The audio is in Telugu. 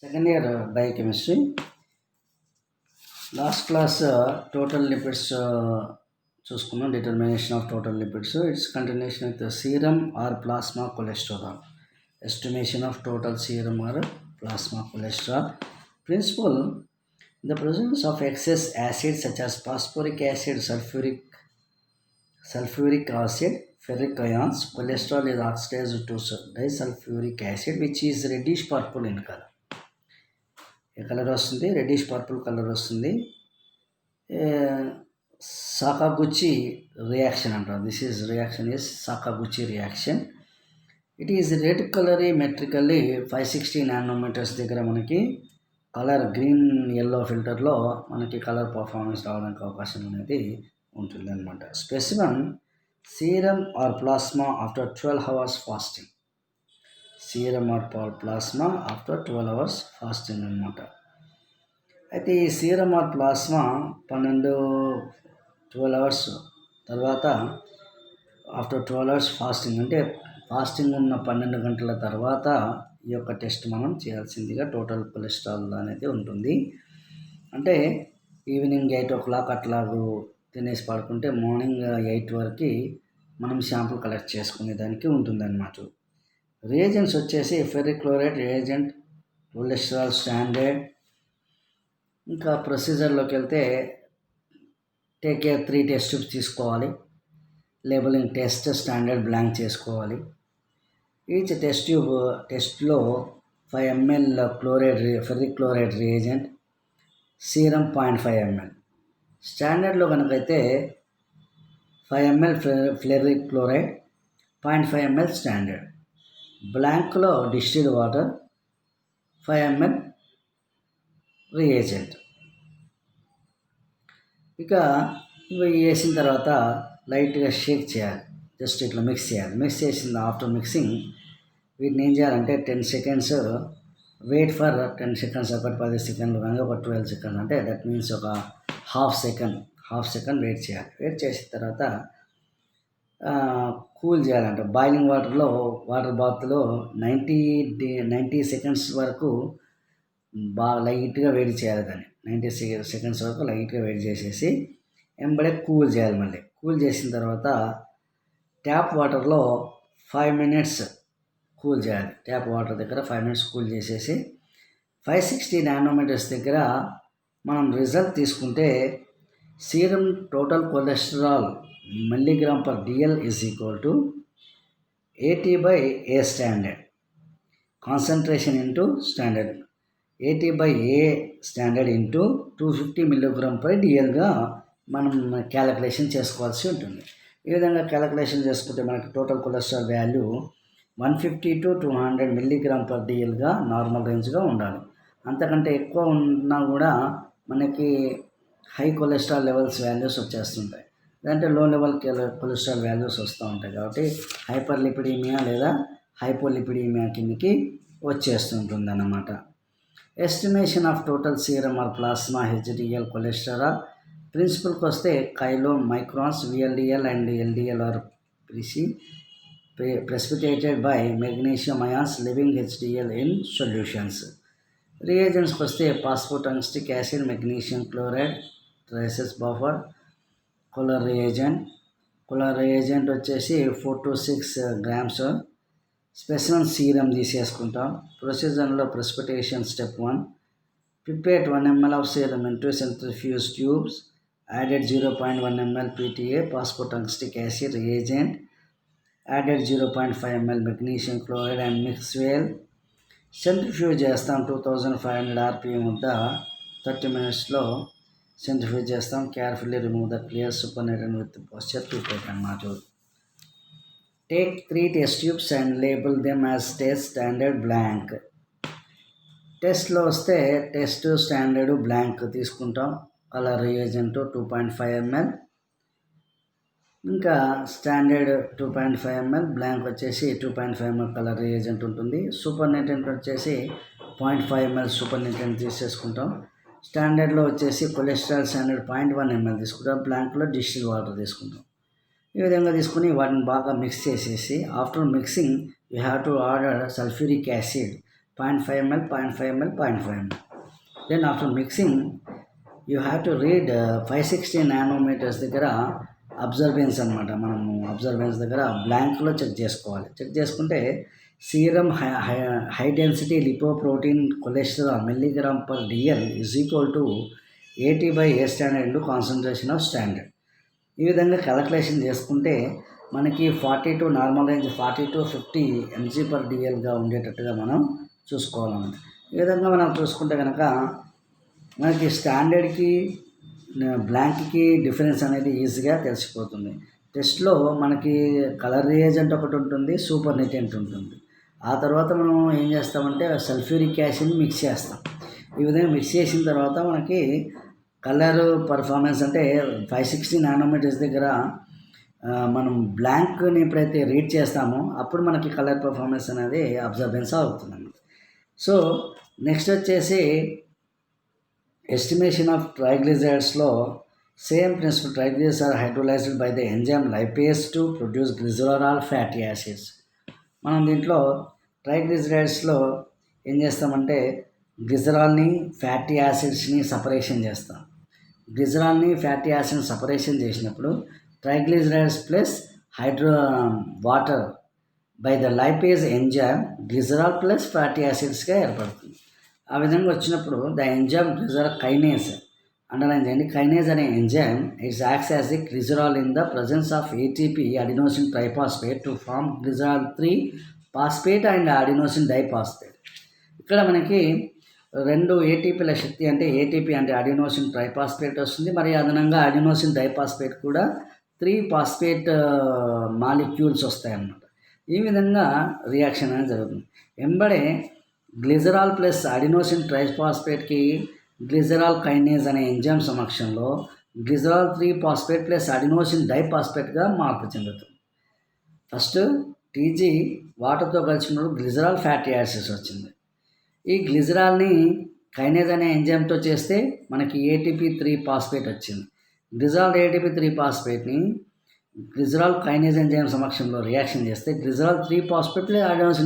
Second year biochemistry. Last class total lipids చూసుకున్నాం. Determination of total lipids. Its continuation with the serum or plasma cholesterol. Estimation of total serum or plasma cholesterol. Principle: in the presence of excess acids such as phosphoric acid, sulfuric acid, ferric ions, cholesterol is oxidized to disulfuric acid, which is reddish purple in color. ఏ కలర్ వస్తుంది? రెడ్డిష్ పర్పుల్ కలర్ వస్తుంది. సాకాగుచి రియాక్షన్ అంటారు. This is reaction is Sakaguchi reaction. It is red colorimetrically 560 nanometres దగ్గర మనకి కలర్ గ్రీన్ ఎల్లో ఫిల్టర్లో మనకి కలర్ పర్ఫార్మెన్స్ రావడానికి అవకాశం అనేది ఉంటుంది అనమాట. Specimen serum or plasma after 12 hours fasting. Serum or plasma after 12 hours fasting అనమాట. అయితే ఈ సీరం ఆర్ ప్లాస్మా 12 hours తర్వాత ఆఫ్టర్ 12 hours ఫాస్టింగ్, అంటే ఫాస్టింగ్ ఉన్న 12 గంటల తర్వాత ఈ యొక్క టెస్ట్ మనం చేయాల్సిందిగా టోటల్ కొలెస్ట్రాల్ అనేది ఉంటుంది. అంటే ఈవినింగ్ 8 o'clock అట్లాగూ తినేసి పడుకుంటే మార్నింగ్ 8 వరకు మనం శాంపుల్ కలెక్ట్ చేసుకునే దానికి ఉంటుందన్నమాట. రియేజెంట్స్ వచ్చేసి ferric chloride reagent, cholesterol standard. ఇంకా ప్రొసీజర్లోకి వెళ్తే టేక్ కేర్ 3 టెస్ట్ ట్యూబ్స్ తీసుకోవాలి. లేబులింగ్ టెస్ట్ స్టాండర్డ్ బ్లాంక్ చేసుకోవాలి. ఈచ్ టెస్ట్ ట్యూబ్ టెస్ట్లో 5 ml ferric chloride reagent, serum 0.5 ml. స్టాండర్డ్లో కనుకైతే 5 ml ferric chloride, 0.5 ml standard. బ్లాంక్లో డిస్టిల్డ్ వాటర్, 5 ml రియేజెంట్. ఇక ఇవి వేసిన తర్వాత లైట్గా షేక్ చేయాలి. జస్ట్ ఇట్లా మిక్స్ చేయాలి. మిక్స్ చేసిన ఆఫ్టర్ మిక్సింగ్ వీటిని ఏం చేయాలంటే 10 seconds వెయిట్ ఫర్ 10 seconds, ఒకటి 10 seconds కానీ ఒక 12 seconds, అంటే దట్ మీన్స్ ఒక హాఫ్ సెకండ్ వెయిట్ చేయాలి. వెయిట్ చేసిన తర్వాత కూల్ చేయాలంట. బాయిలింగ్ వాటర్ బాత్లో 90 seconds వరకు బాగా లైట్గా వేడి చేయాలి. దాన్ని 90 seconds వరకు లైట్గా వేడి చేసేసి ఎంబడే కూల్ చేయాలి. మళ్ళీ కూల్ చేసిన తర్వాత ట్యాప్ వాటర్లో 5 minutes కూల్ చేయాలి. ట్యాప్ వాటర్ దగ్గర 5 minutes కూల్ చేసేసి 560 నానోమీటర్స్ దగ్గర మనం రిజల్ట్ తీసుకుంటే serum total cholesterol mg/dl is equal to 80/A standard. Concentration into standard 80/A standard into 250 mg/dlగా మనం క్యాలిక్యులేషన్ చేసుకోవాల్సి ఉంటుంది. ఈ విధంగా క్యాలిక్యులేషన్ చేసుకుంటే మనకి టోటల్ కొలెస్ట్రాల్ వాల్యూ 150 to 200 mg/dlగా నార్మల్ రేంజ్గా ఉండాలి. అంతకంటే ఎక్కువ ఉన్నా కూడా మనకి హై కొలెస్ట్రాల్ లెవెల్స్ వాల్యూస్ వచ్చేస్తుంటాయి. లేదంటే లో లెవెల్ కొలెస్ట్రాల్ వాల్యూస్ వస్తూ ఉంటాయి. కాబట్టి హైపర్ లిపిడీమియా లేదా హైపోలిపిడీమియా కిందకి వచ్చేస్తుంటుంది అన్నమాట. Estimation of total serum or plasma HDL cholesterol ప్రిన్సిపల్కి వస్తే chylomicrons VLDL and LDL or precipitated by magnesium ions leaving HDL in solutions. రియేజెంట్స్కి వస్తే phosphotungstic acid, magnesium chloride, tris buffer, colour reagent వచ్చేసి 4 to 6 grams. స్పెసిమన్ సీరం తీసేసుకుంటాం. ప్రొసీజర్లో precipitation step 1. Prepare 1 ml of serum into centrifuge tubes, added 0.1 ml PTA phosphotungstic acid reagent, added 0.5 ml magnesium chloride and mix well. Centrifuge చేస్తాం 2500 RPM వద్ద 30 minutesలో సెంట్రిఫ్యూజ్ చేస్తాం. Carefully remove the clear supernatant with Pasteur prepare అన్నమాట. Take 3 test tubes and label them as test standard blank. టెస్ట్లో వస్తే టెస్ట్ స్టాండర్డ్ బ్లాంక్ తీసుకుంటాం. కలర్ రియేజెంట్ 2.5 ml, ఇంకా స్టాండర్డ్ 2.5 ml, బ్లాంక్ వచ్చేసి 2.5 ml కలర్ రియేజెంట్ ఉంటుంది. సూపర్ నెటెంట్ వచ్చేసి 0.5 ml సూపర్ నెటెంట్ తీసేసుకుంటాం. స్టాండర్డ్లో వచ్చేసి కొలెస్ట్రాల్ స్టాండర్డ్ 0.1 ml తీసుకుంటాం. బ్లాంక్లో డిస్టిల్డ్ వాటర్ తీసుకుంటాం. ఈ విధంగా తీసుకుని వాటిని బాగా మిక్స్ చేసేసి after mixing you have to order sulphuric acid 0.5 ml, 0.5 ml, 0.5 ml. Then after mixing, you have to read 560 nanometers దగ్గర అబ్జర్బెన్స్ అనమాట. మనము అబ్జర్బెన్స్ దగ్గర బ్లాంక్లో చెక్ చేసుకోవాలి. చెక్ చేసుకుంటే serum high density lipoprotein cholesterol milligram per DL is equal to 80/A standard into concentration of standard. ఈ విధంగా క్యాలిక్యులేషన్ చేసుకుంటే మనకి 40 నార్మల్ రేంజ్ 40 to 50 mg/dlగా ఉండేటట్టుగా మనం చూసుకోవాలన్నమాట. ఈ విధంగా మనం చూసుకుంటే కనుక మనకి స్టాండర్డ్కి బ్లాంక్కి డిఫరెన్స్ అనేది ఈజీగా తెలిసిపోతుంది. టెస్ట్లో మనకి కలర్ రియేజెంట్ ఒకటి ఉంటుంది, సూపర్ నెటెంట్ ఉంటుంది. ఆ తర్వాత మనం ఏం చేస్తామంటే సల్ఫ్యూరిక్ యాసిడ్ని మిక్స్ చేస్తాం. ఈ విధంగా మిక్స్ చేసిన తర్వాత మనకి కలర్ పర్ఫార్మెన్స్ అంటే 560 నానోమీటర్స్ దగ్గర మనం బ్లాంక్ని ఎప్పుడైతే రీడ్ చేస్తామో అప్పుడు మనకి కలర్ పర్ఫార్మెన్స్ అనేది అబ్జర్బెన్స్ అవుతుంది. సో నెక్స్ట్ వచ్చేసి ఎస్టిమేషన్ ఆఫ్ ట్రైగ్లిజరైడ్స్లో same principle. Triglycerides are hydrolysed by the enzyme lipase to produce glycerol fatty acids. మనం దీంట్లో ట్రైగ్లిజరైడ్స్లో ఏం చేస్తామంటే గ్లిజరాల్ని ఫ్యాటీ యాసిడ్స్ని సపరేషన్ చేస్తాం. గ్లిజరాల్ని ఫ్యాటీ యాసిడ్ని సపరేషన్ చేసినప్పుడు triglycerides plus water by the lipase enzyme glycerol plus fatty యాసిడ్స్గా ఏర్పడుతుంది. ఆ విధంగా వచ్చినప్పుడు the enzyme glycerol kinase, underline చేయండి, కైనేజ్ అనే enzyme its acts as the glycerol in the presence of ATP adenosine triphosphate to form glycerol 3 phosphate and adenosine diphosphate. ఇక్కడ మనకి 2 ATPల శక్తి అంటే ATP అంటే అడినోసిన్ ట్రైఫాస్ఫేట్ వస్తుంది, మరి అదనంగా అడినోసిన్ డైఫాస్ఫేట్ కూడా 3 ఫాస్ఫేట్ మాలిక్యూల్స్ వస్తాయన్నమాట. ఈ విధంగా రియాక్షన్ అనేది జరుగుతుంది. వెంబడే గ్లిజరాల్ ప్లస్ అడినోసిన్ ట్రైఫాస్ఫేట్కి గ్లిజరాల్ కైనేజ్ అనే ఎంజైమ్ సమక్షంలో గ్లిజరాల్ 3 ఫాస్ఫేట్ ప్లస్ అడినోసిన్ డైఫాస్ఫేట్గా మార్పు చెందుతుంది. ఫస్ట్ TG వాటర్తో కలిసినప్పుడు గ్లిజరాల్ ఫ్యాటీ యాసిడ్స్ వచ్చింది. ఈ గ్లిజరాల్ని కైనేజ్ అనే ఎంజైమ్తో చేస్తే మనకి ATP3 ఫాస్ఫేట్ వచ్చింది. గ్లిజరాల్ ATP3 ఫాస్ఫేట్ని గ్లిజరాల్ కైనేజ్ ఎంజైమ్ సమక్షంలో రియాక్షన్ చేస్తే గ్లిజరాల్ 3 ఫాస్ఫేట్ అడినోసిన్